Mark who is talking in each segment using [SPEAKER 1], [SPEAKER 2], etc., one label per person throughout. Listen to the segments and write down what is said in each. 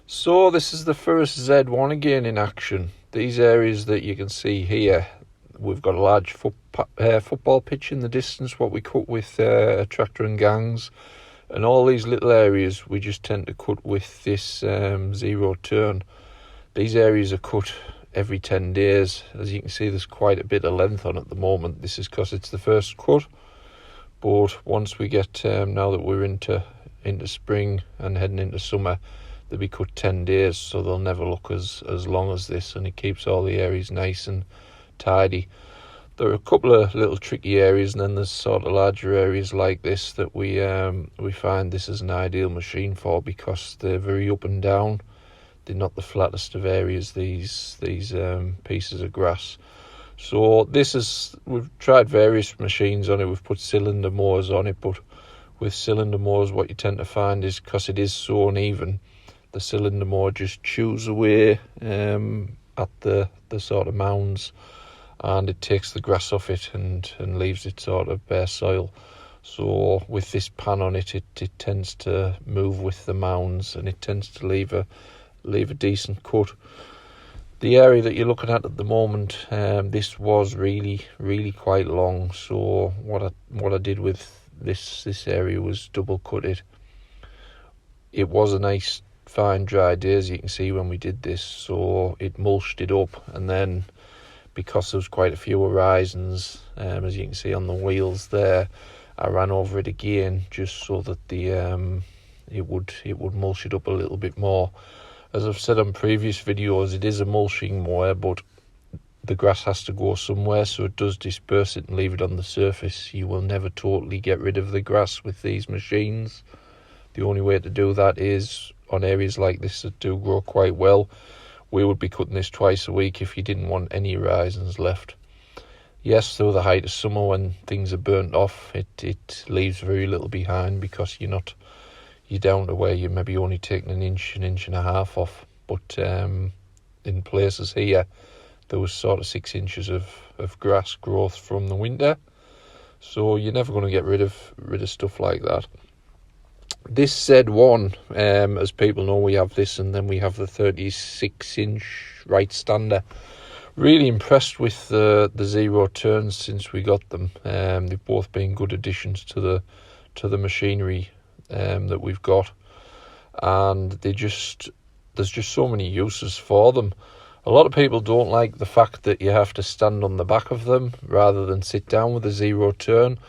[SPEAKER 1] So this is the Ferris Z1 again in action. These areas that you can see here, we've got a large football pitch in the distance, what we cut with a tractor and gangs. And all these little areas we just tend to cut with this zero turn. These areas are cut every 10 days. As you can see, there's quite a bit of length on at the moment. This is because it's the first cut. But once we get, now that we're into spring and heading into summer, they'll be cut 10 days, so they'll never look as long as this, and it keeps all the areas nice and tidy. There are a couple of little tricky areas, and then there's sort of larger areas like this that we find this is an ideal machine for, because they're very up and down. They're not the flattest of areas, these pieces of grass. So we've tried various machines on it. We've put cylinder mowers on it, but with cylinder mowers, what you tend to find is, because it is so uneven, the cylinder mower just chews away at the sort of mounds, and it takes the grass off it and leaves it sort of bare soil. So with this pan on it, it tends to move with the mounds, and it tends to leave a decent cut. The area that you're looking at the moment, this was really quite long. So what I did with this area was double cut it. It was a nice fine dry day, as you can see when we did this, so it mulched it up, and then because there was quite a few horizons, as you can see on the wheels there, I ran over it again just so that it would mulch it up a little bit more. As I've said on previous videos, it is a mulching mower, but the grass has to go somewhere, so it does disperse it and leave it on the surface. You will never totally get rid of the grass with these machines. The only way to do that is on areas like this that do grow quite well. We would be cutting this twice a week if you didn't want any horizons left. Yes, through the height of summer, when things are burnt off, it leaves very little behind, because you're down to where you're maybe only taking an inch and a half off. But in places here, there was sort of 6 inches of grass growth from the winter, so you're never going to get rid of stuff like that. This Z1, as people know, we have this, and then we have the 36-inch right stander. Really impressed with the zero turns since we got them. They've both been good additions to the machinery that we've got, and there's just so many uses for them. A lot of people don't like the fact that you have to stand on the back of them rather than sit down with a zero turn,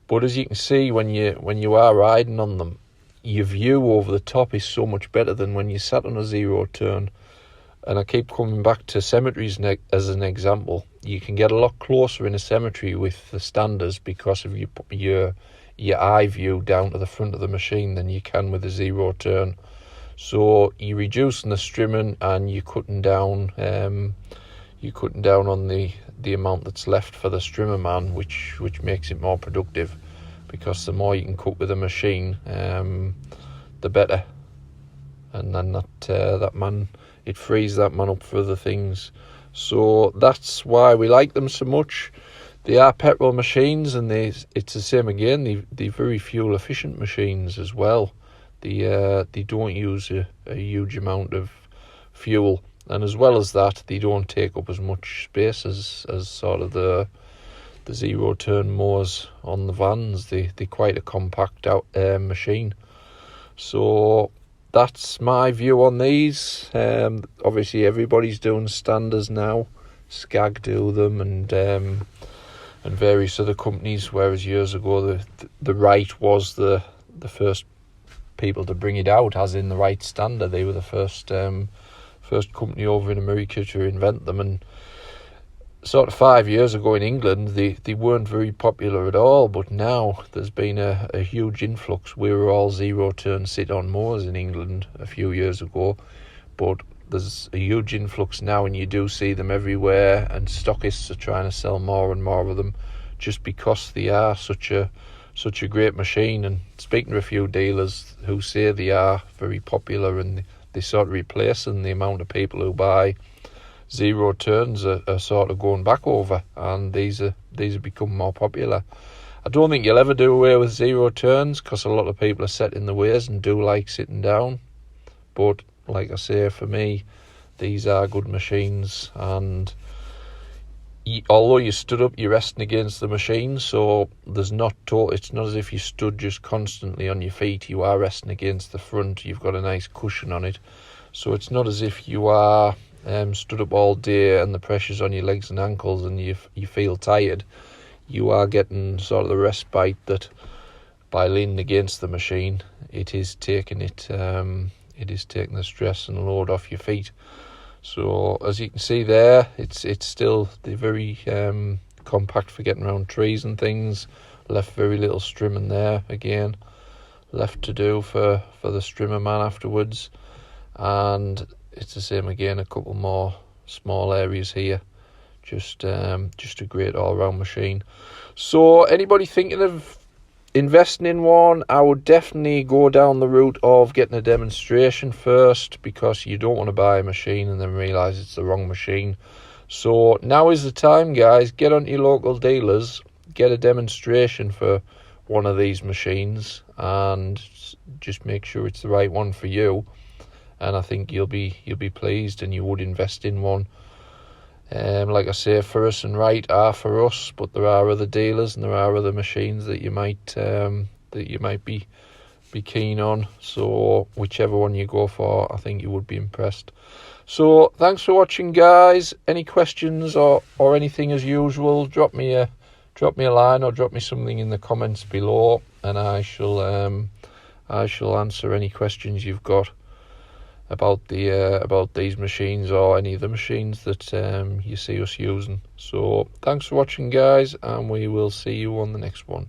[SPEAKER 1] but as you can see, when you are riding on them, your view over the top is so much better than when you sat on a zero turn. And I keep coming back to cemeteries as an example. You can get a lot closer in a cemetery with the standers because of your eye view down to the front of the machine than you can with a zero turn. So you're reducing the strimming, and you're cutting down on the amount that's left for the strimmer man, which makes it more productive, because the more you can cut with a machine, the better. And then that man, it frees that man up for other things. So that's why we like them so much. They are petrol machines, and it's the same again. They're very fuel efficient machines as well. They don't use a huge amount of fuel, and as well as that, they don't take up as much space as sort of the zero turn mowers on the vans. They're quite a compact machine. So that's my view on these. Obviously everybody's doing standards now. Skag do them, and various other companies, whereas years ago the Wright was the first people to bring it out, as in the Wright stander. They were the first company over in America to invent them, and sort of 5 years ago in England, they weren't very popular at all, but now there's been a huge influx. We were all zero turn sit-on mowers in England a few years ago, but there's a huge influx now, and you do see them everywhere, and stockists are trying to sell more and more of them just because they are such a great machine. And speaking to a few dealers who say they are very popular, and they sort of replacing the amount of people who buy zero turns are sort of going back over, and these have become more popular. I don't think you'll ever do away with zero turns, because a lot of people are set in the ways and do like sitting down, but like I say, for me, these are good machines, and although you stood up, you're resting against the machine, so it's not as if you stood just constantly on your feet. You are resting against the front. You've got a nice cushion on it, so it's not as if you are stood up all day and the pressure's on your legs and ankles and you feel tired. You are getting sort of the respite that by leaning against the machine, it is taking the stress and load off your feet. So as you can see there, it's still very compact for getting around trees and things. Left very little strimming there again, left to do for the strimmer man afterwards. And it's the same again, a couple more small areas here. Just a great all-round machine. So anybody thinking of investing in one, I would definitely go down the route of getting a demonstration first, because you don't want to buy a machine and then realise it's the wrong machine. So now is the time, guys. Get onto your local dealers, get a demonstration for one of these machines, and just make sure it's the right one for you. And I think you'll be pleased, and you would invest in one. Like I say, Ferris and Wright are for us, but there are other dealers and there are other machines that you might be keen on. So whichever one you go for, I think you would be impressed. So thanks for watching, guys. Any questions or anything, as usual, drop me a line or drop me something in the comments below, and I shall answer any questions you've got about these machines or any of the machines that you see us using. So thanks for watching, guys, and we will see you on the next one.